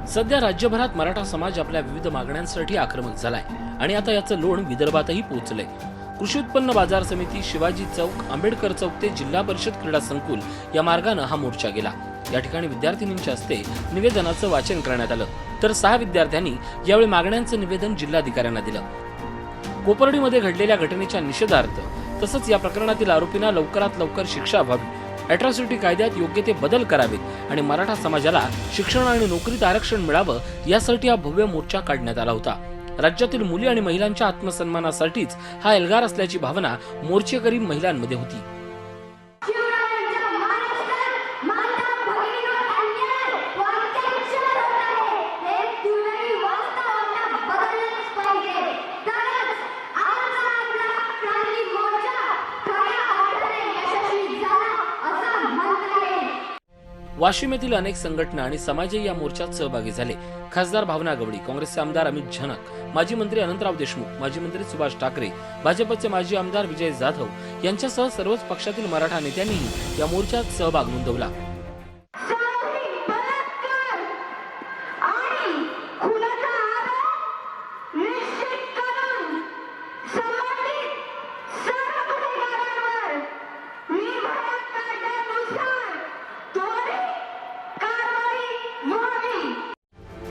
सध्या राज्यभरात मराठा समाज आपल्या विविध मागण्यांसाठी आक्रमक झालाय आणि आता याचं लोण विदर्भातही पोहोचलंय। कृषी उत्पन्न बाजार समिती, शिवाजी चौक, आंबेडकर चौक ते जिल्हा परिषद क्रीडा संकुल या मार्गाने हा मोर्चा गेला। या ठिकाणी विद्यार्थिनींच्या हस्ते निवेदनाचं वाचन करण्यात आलं, तर 6 विद्यार्थ्यांनी यावेळी मागण्यांचं निवेदन जिल्हाधिकाऱ्यांना दिलं। कोपर्डीमध्ये घडलेल्या घटनेच्या निषेधार्थ तसंच या प्रकरणातील आरोपींना लवकरात लवकर शिक्षा व्हावी, अॅट्रॉसिटी कायद्यात योग्य ते बदल करावेत आणि मराठा समाजाला शिक्षण आणि नोकरीत आरक्षण मिळावं यासाठी हा भव्य मोर्चा काढण्यात आला होता। राज्यातील मुली आणि महिलांच्या आत्मसन्मानासाठीच हा एल्गार असल्याची भावना मोर्चेकरी महिलांमध्ये होती। वाशिम येथील अनेक संघटना आणि समाजही या मोर्चात सहभागी झाले। खासदार भावना गवळी, काँग्रेसचे आमदार अमित झनक, माजी मंत्री अनंतराव देशमुख, माजी मंत्री सुभाष ठाकरे, भाजपचे माजी आमदार विजय जाधव यांच्यासह सर्वच पक्षातील मराठा नेत्यांनीही या मोर्चात सहभाग नोंदवला।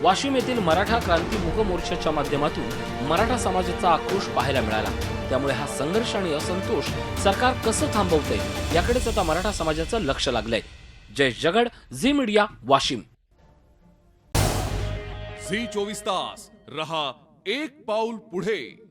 वाशिम येथील मराठा क्रांती मूक मोर्चाच्या माध्यमातून मराठा समाजाचा आक्रोश पाहायला मिळाला। त्यामुळे हा संघर्ष आणि असंतोष सरकार कसं थांबवतंय याकडेच आता मराठा समाजाचं लक्ष लागलंय। Jayesh Jagad, Zee media, Washim. Zee 24 तास रहा एक पाऊल पुढे।